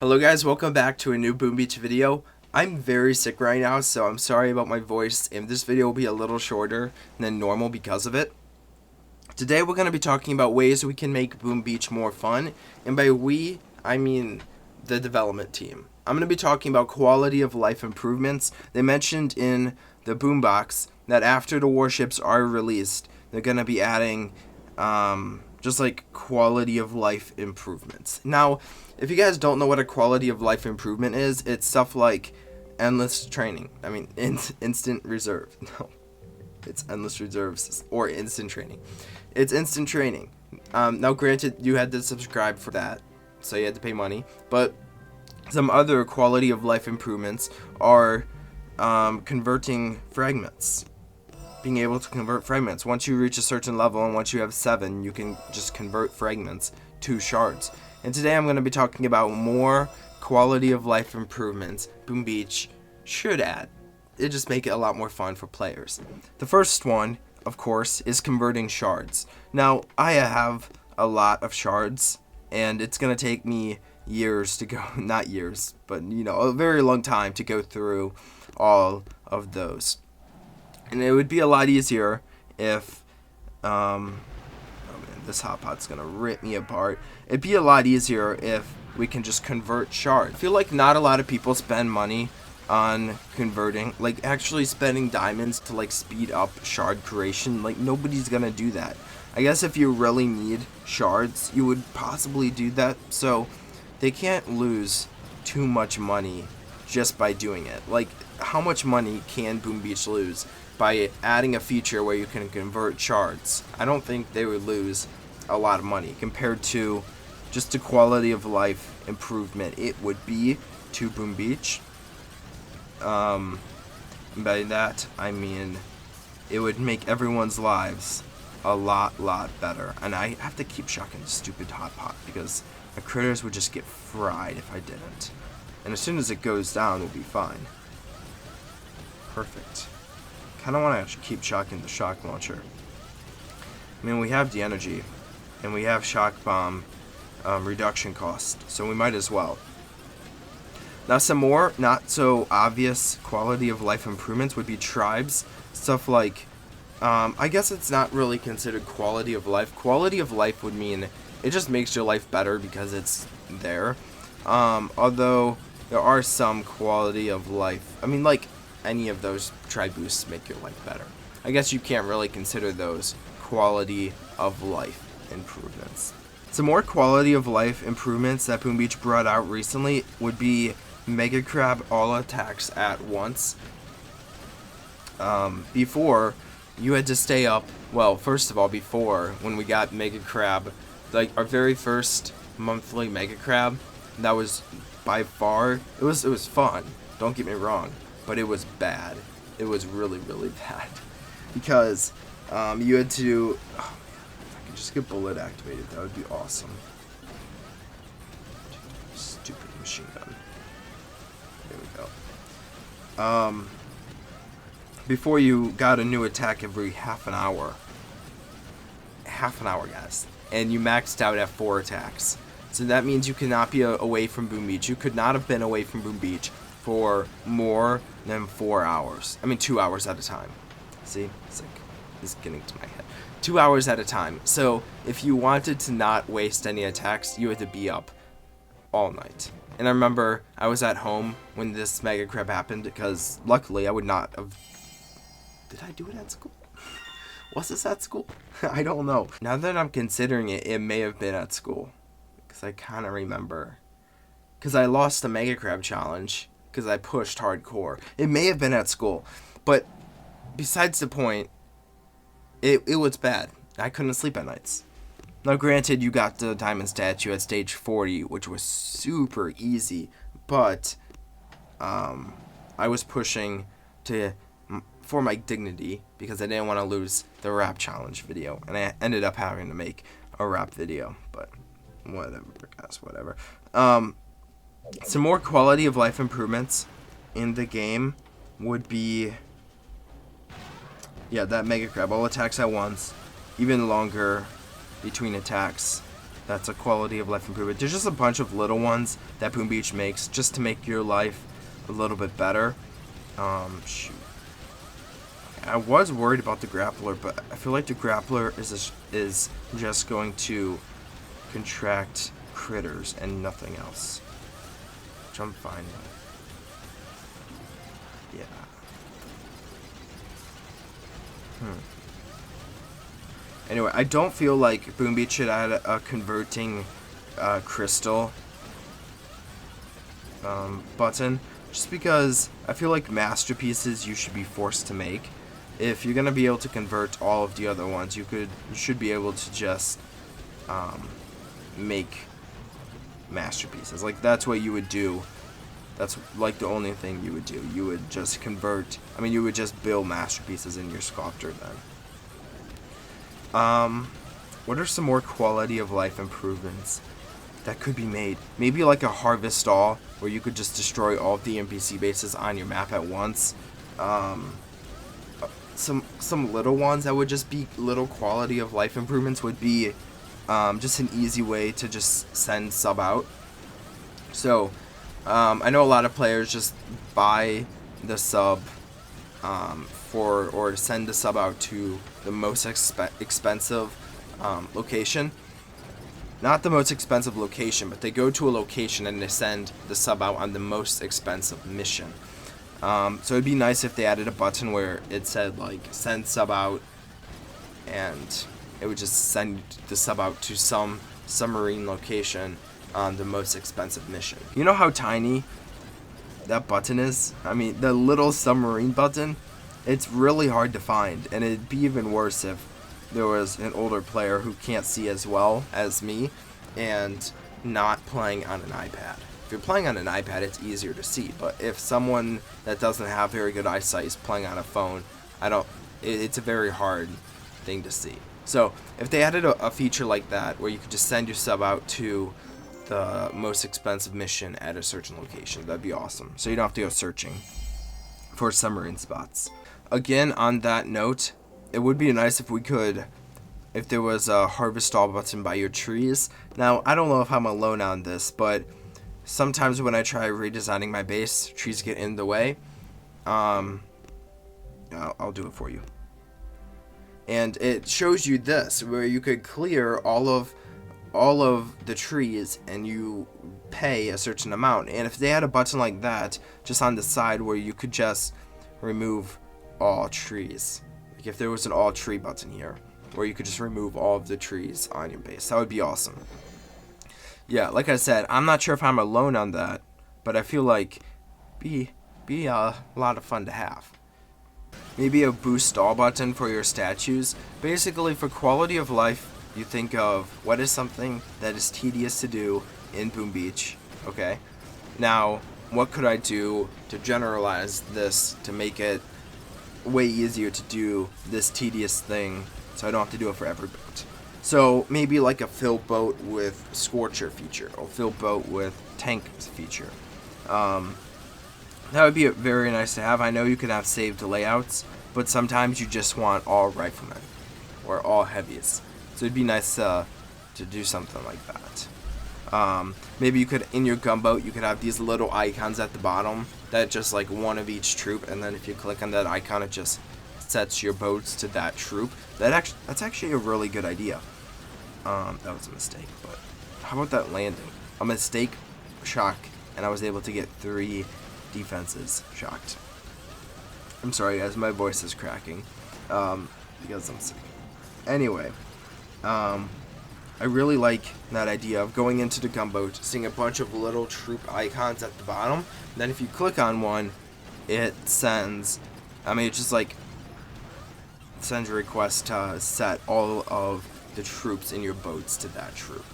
Hello guys, welcome back to a new Boom Beach video. I'm very sick right now, so I'm sorry about my voice, and this video will be a little shorter than normal because of it. Today we're going to be talking about ways we can make Boom Beach more fun, and by we, I mean the development team. I'm going to be talking about quality of life improvements. They mentioned in the Boombox that after the warships are released, they're going to be adding just like quality of life improvements. Now, if you guys don't know what a quality of life improvement is, it's stuff like endless training. I mean, instant reserve. No, it's endless reserves or instant training. It's instant training. Now, granted, you had to subscribe for that, so you had to pay money. But some other quality of life improvements are converting fragments. Being able to convert fragments. Once you reach a certain level and once you have 7, you can just convert fragments to shards. And today I'm going to be talking about more quality of life improvements Boom Beach should add. It just make it a lot more fun for players. The first one, of course, is converting shards. Now, I have a lot of shards, and it's going to take me years to go, not years, but a very long time to go through all of those. And it would be a lot easier if, oh man, this hot pot's gonna rip me apart. It'd be a lot easier if we can just convert shards. I feel like not a lot of people spend money on converting, like actually spending diamonds to like speed up shard creation. Like nobody's gonna do that. I guess if you really need shards, you would possibly do that. So they can't lose too much money just by doing it. Like how much money can Boom Beach lose by adding a feature where you can convert shards? I don't think they would lose a lot of money compared to just the quality of life improvement it would be to Boom Beach. By that I mean it would make everyone's lives a lot better. And I have to keep shocking the stupid hot pot because my critters would just get fried if I didn't. And as soon as it goes down, we'll be fine. Perfect. Kind of want to keep shocking the shock launcher. I mean, we have the energy, and we have shock bomb reduction cost, so we might as well. Now, some more not so obvious quality of life improvements would be tribes. Stuff like, I guess it's not really considered quality of life. Quality of life would mean it just makes your life better because it's there. Although there are some quality of life. I mean, like, any of those tribe boosts make your life better. I guess you can't really consider those quality of life improvements. Some more quality of life improvements that Boom Beach brought out recently would be Mega Crab all attacks at once. Before, you had to stay up. Well, first of all, before, when we got Mega Crab, like our very first monthly Mega Crab, that was by far, it was fun, don't get me wrong. But it was bad. It was really bad. Because you had to... Oh man, if I could just get bullet activated, that would be awesome. Stupid machine gun. There we go. Before you got a new attack every half an hour. Half an hour, guys. And you maxed out at 4 attacks. So that means you cannot be away from Boom Beach. You could not have been away from Boom Beach for more than 4 hours. I mean 2 hours at a time. See? It's like, it's getting to my head. 2 hours at a time. So if you wanted to not waste any attacks, you had to be up all night. And I remember I was at home when this Mega Crab happened because luckily I would not have... Did I do it at school? Was this at school? I don't know. Now that I'm considering it, it may have been at school. Because I kind of remember. Because I lost the Mega Crab challenge. Because I pushed hardcore. It may have been at school. But besides the point, it was bad. I couldn't sleep at nights. Now granted, you got the diamond statue at stage 40, which was super easy. But I was pushing for my dignity because I didn't want to lose the rap challenge video. And I ended up having to make a rap video. But whatever, guys, whatever. Some more quality of life improvements in the game would be, yeah, that Mega Crab. All attacks at once, even longer between attacks. That's a quality of life improvement. There's just a bunch of little ones that Boom Beach makes just to make your life a little bit better. Shoot. I was worried about the grappler, but I feel like the grappler is just going to contract critters and nothing else, which I'm fine with. Yeah. Anyway, I don't feel like Boom Beach should add a converting crystal button, just because I feel like masterpieces you should be forced to make. If you're gonna be able to convert all of the other ones, you should be able to just make masterpieces. Like, that's what you would do. That's like the only thing you would do. You would just convert. I mean, you would just build masterpieces in your sculptor then. What are some more quality of life improvements that could be made? Maybe like a harvest stall where you could just destroy all of the NPC bases on your map at once. Some little ones that would just be little quality of life improvements would be just an easy way to just send sub out. So I know a lot of players just buy the sub or send the sub out to the most expensive location. Not the most expensive location, but they go to a location and they send the sub out on the most expensive mission. So it'd be nice if they added a button where it said like send sub out, and it would just send the sub out to some submarine location on the most expensive mission. You know how tiny that button is? I mean, the little submarine button, it's really hard to find, and it'd be even worse if there was an older player who can't see as well as me and not playing on an iPad. If you're playing on an iPad, it's easier to see, but if someone that doesn't have very good eyesight is playing on a phone, it's a very hard thing to see. So if they added a feature like that where you could just send your sub out to the most expensive mission at a certain location, that'd be awesome. So you don't have to go searching for submarine spots. Again, on that note, it would be nice if there was a harvest stall button by your trees. Now, I don't know if I'm alone on this, but sometimes when I try redesigning my base, trees get in the way. I'll do it for you. And it shows you this, where you could clear all of the trees and you pay a certain amount. And if they had a button like that just on the side where you could just remove all trees, like if there was an all tree button here where you could just remove all of the trees on your base, that would be awesome. Yeah, like I said, I'm not sure if I'm alone on that, but I feel like be a lot of fun to have. Maybe a boost stall button for your statues. Basically, for quality of life, you think of what is something that is tedious to do in Boom Beach, okay? Now, what could I do to generalize this to make it way easier to do this tedious thing so I don't have to do it for every boat? So maybe like a fill boat with Scorcher feature, or fill boat with tank feature. That would be very nice to have. I know you can have saved layouts, but sometimes you just want all riflemen or all heavies. So it'd be nice to do something like that. Maybe you could, in your gunboat, you could have these little icons at the bottom that just like one of each troop, and then if you click on that icon, it just sets your boats to that troop. That's actually a really good idea. That was a mistake, but how about that landing? A mistake, shock, and I was able to get 3 defenses shocked. I'm sorry guys, my voice is cracking because I'm sick. Anyway, I really like that idea of going into the gunboat, seeing a bunch of little troop icons at the bottom, and then if you click on one, it sends, it just like sends a request to set all of the troops in your boats to that troop.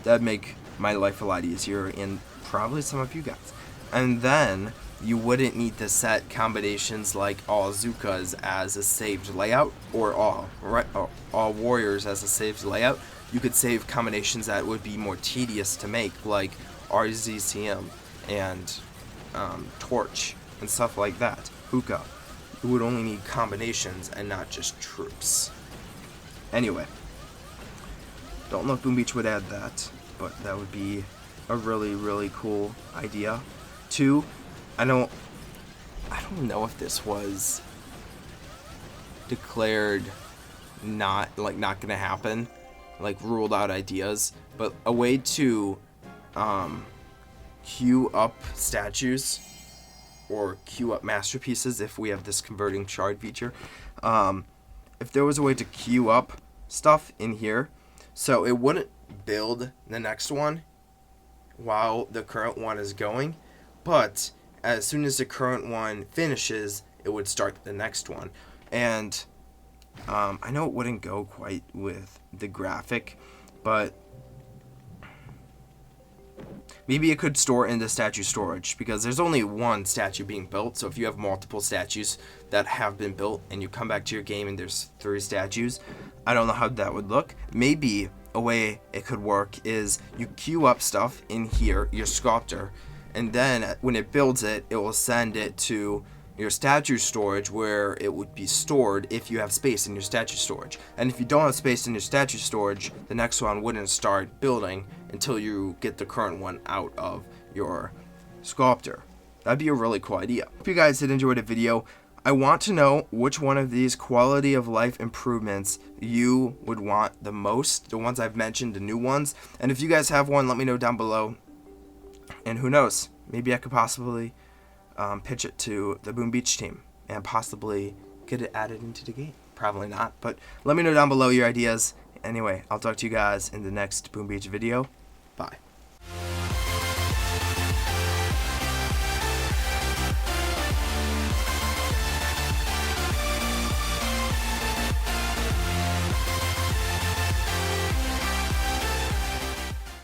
That'd make my life a lot easier, and probably some of you guys. And then you wouldn't need to set combinations like all Zukas as a saved layout, or all warriors as a saved layout. You could save combinations that would be more tedious to make, like RZCM and Torch and stuff like that. Hookah. You would only need combinations and not just troops. Anyway, Don't know if Boom Beach would add that, but that would be a really, really cool idea. 2, I don't know if this was declared not gonna happen, like ruled out ideas, but a way to queue up statues or queue up masterpieces if we have this converting shard feature. If there was a way to queue up stuff in here, so it wouldn't build the next one while the current one is going, but as soon as the current one finishes, it would start the next one. And I know it wouldn't go quite with the graphic, but maybe it could store in the statue storage, because there's only one statue being built. So if you have multiple statues that have been built and you come back to your game and there's 3 statues, I don't know how that would look. Maybe a way it could work is you queue up stuff in here, your sculptor, and then when it builds it, it will send it to your statue storage, where it would be stored if you have space in your statue storage. And if you don't have space in your statue storage, the next one wouldn't start building until you get the current one out of your sculptor. That'd be a really cool idea. Hope you guys did enjoy the video. I want to know which one of these quality of life improvements you would want the most. The ones I've mentioned, the new ones. And if you guys have one, let me know down below. And who knows, maybe I could possibly pitch it to the Boom Beach team and possibly get it added into the game. Probably not, but let me know down below your ideas. Anyway, I'll talk to you guys in the next Boom Beach video. Bye.